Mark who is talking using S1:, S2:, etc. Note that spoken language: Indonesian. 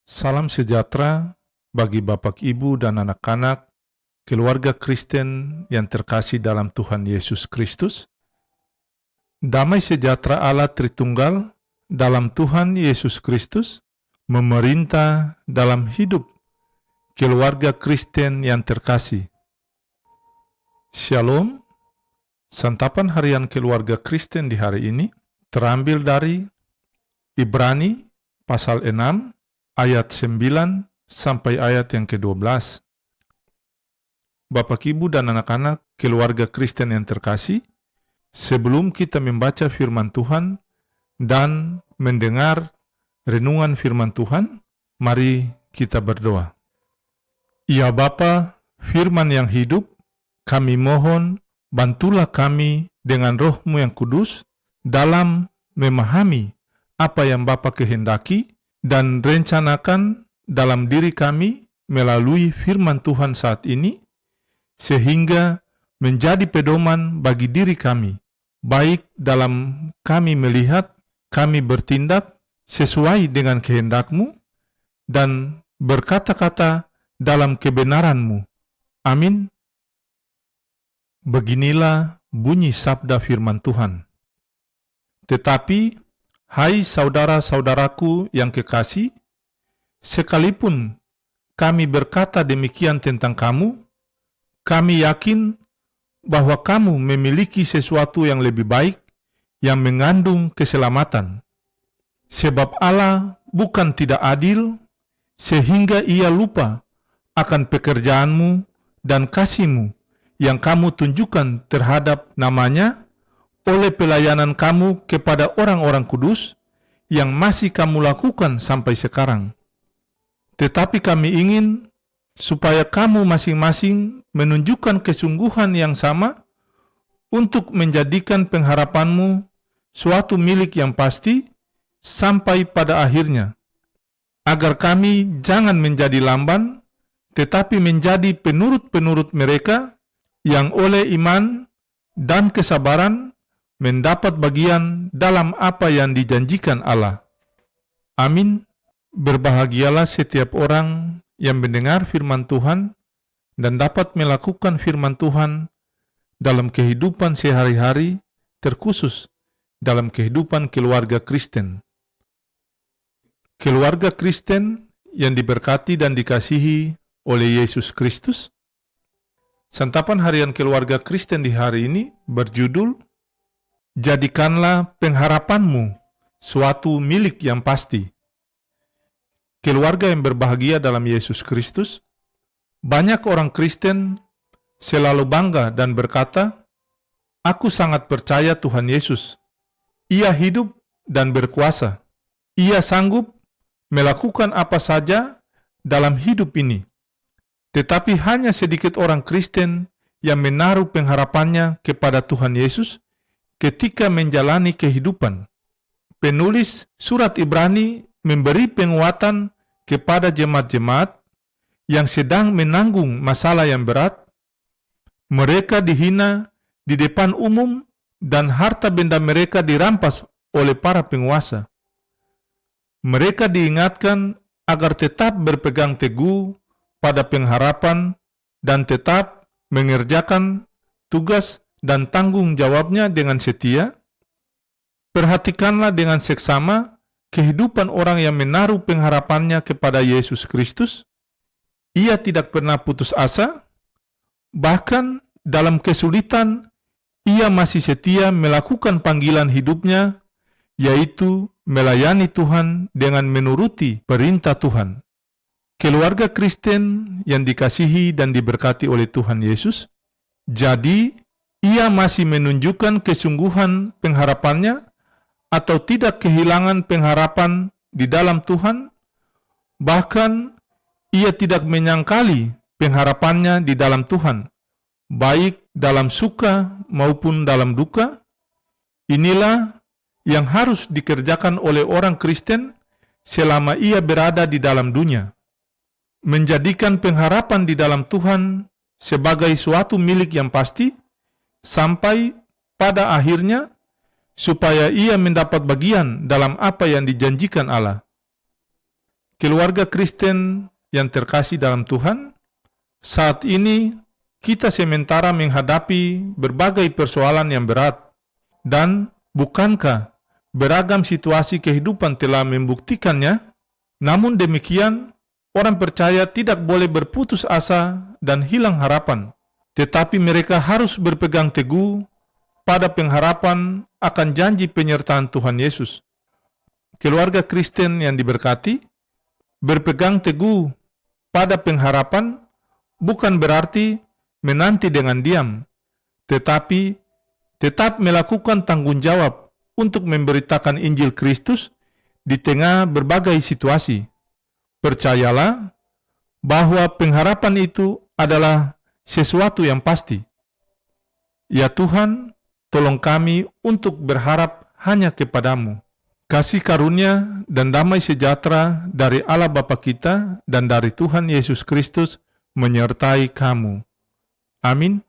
S1: Salam sejahtera bagi Bapak, Ibu, dan anak-anak, keluarga Kristen yang terkasih dalam Tuhan Yesus Kristus. Damai sejahtera Allah Tritunggal dalam Tuhan Yesus Kristus memerintah dalam hidup keluarga Kristen yang terkasih. Shalom. Santapan harian keluarga Kristen di hari ini terambil dari Ibrani pasal 6 ayat 9 sampai ayat yang ke-12. Bapak, Ibu, dan anak-anak keluarga Kristen yang terkasih, sebelum kita membaca firman Tuhan dan mendengar renungan firman Tuhan, mari kita berdoa. Ya Bapa, firman yang hidup, kami mohon bantulah kami dengan Roh-Mu yang kudus dalam memahami apa yang Bapa kehendaki dan rencanakan dalam diri kami melalui firman Tuhan saat ini, sehingga menjadi pedoman bagi diri kami, baik dalam kami melihat, kami bertindak sesuai dengan kehendak-Mu, dan berkata-kata dalam kebenaran-Mu. Amin. Beginilah bunyi sabda firman Tuhan. Tetapi, hai saudara-saudaraku yang kekasih, sekalipun kami berkata demikian tentang kamu, kami yakin bahwa kamu memiliki sesuatu yang lebih baik yang mengandung keselamatan. Sebab Allah bukan tidak adil, sehingga Ia lupa akan pekerjaanmu dan kasih-Mu yang kamu tunjukkan terhadap namanya oleh pelayanan kamu kepada orang-orang kudus yang masih kamu lakukan sampai sekarang. Tetapi kami ingin supaya kamu masing-masing menunjukkan kesungguhan yang sama untuk menjadikan pengharapanmu suatu milik yang pasti sampai pada akhirnya, agar kami jangan menjadi lamban, tetapi menjadi penurut-penurut mereka yang oleh iman dan kesabaran mendapat bagian dalam apa yang dijanjikan Allah. Amin. Berbahagialah setiap orang yang mendengar firman Tuhan dan dapat melakukan firman Tuhan dalam kehidupan sehari-hari, terkhusus dalam kehidupan keluarga Kristen. Keluarga Kristen yang diberkati dan dikasihi oleh Yesus Kristus. Santapan harian keluarga Kristen di hari ini berjudul, Jadikanlah pengharapanmu suatu milik yang pasti. Keluarga yang berbahagia dalam Yesus Kristus, banyak orang Kristen selalu bangga dan berkata, "Aku sangat percaya Tuhan Yesus. Ia hidup dan berkuasa. Ia sanggup melakukan apa saja dalam hidup ini." Tetapi hanya sedikit orang Kristen yang menaruh pengharapannya kepada Tuhan Yesus ketika menjalani kehidupan. Penulis surat Ibrani memberi penguatan kepada jemaat-jemaat yang sedang menanggung masalah yang berat. Mereka dihina di depan umum dan harta benda mereka dirampas oleh para penguasa. Mereka diingatkan agar tetap berpegang teguh pada pengharapan dan tetap mengerjakan tugas dan tanggung jawabnya dengan setia. Perhatikanlah dengan seksama kehidupan orang yang menaruh pengharapannya kepada Yesus Kristus. Ia tidak pernah putus asa, bahkan dalam kesulitan ia masih setia melakukan panggilan hidupnya, yaitu melayani Tuhan dengan menuruti perintah Tuhan. Keluarga Kristen yang dikasihi dan diberkati oleh Tuhan Yesus, jadi ia masih menunjukkan kesungguhan pengharapannya atau tidak kehilangan pengharapan di dalam Tuhan, bahkan ia tidak menyangkali pengharapannya di dalam Tuhan, baik dalam suka maupun dalam duka. Inilah yang harus dikerjakan oleh orang Kristen selama ia berada di dalam dunia. Menjadikan pengharapan di dalam Tuhan sebagai suatu milik yang pasti, sampai pada akhirnya, supaya ia mendapat bagian dalam apa yang dijanjikan Allah. Keluarga Kristen yang terkasih dalam Tuhan, saat ini kita sementara menghadapi berbagai persoalan yang berat, dan bukankah beragam situasi kehidupan telah membuktikannya? Namun demikian, orang percaya tidak boleh berputus asa dan hilang harapan, tetapi mereka harus berpegang teguh pada pengharapan akan janji penyertaan Tuhan Yesus. Keluarga Kristen yang diberkati, berpegang teguh pada pengharapan bukan berarti menanti dengan diam, tetapi tetap melakukan tanggung jawab untuk memberitakan Injil Kristus di tengah berbagai situasi. Percayalah bahwa pengharapan itu adalah sesuatu yang pasti. Ya Tuhan, tolong kami untuk berharap hanya kepadamu. Kasih karunia dan damai sejahtera dari Allah Bapa kita dan dari Tuhan Yesus Kristus menyertai kamu. Amin.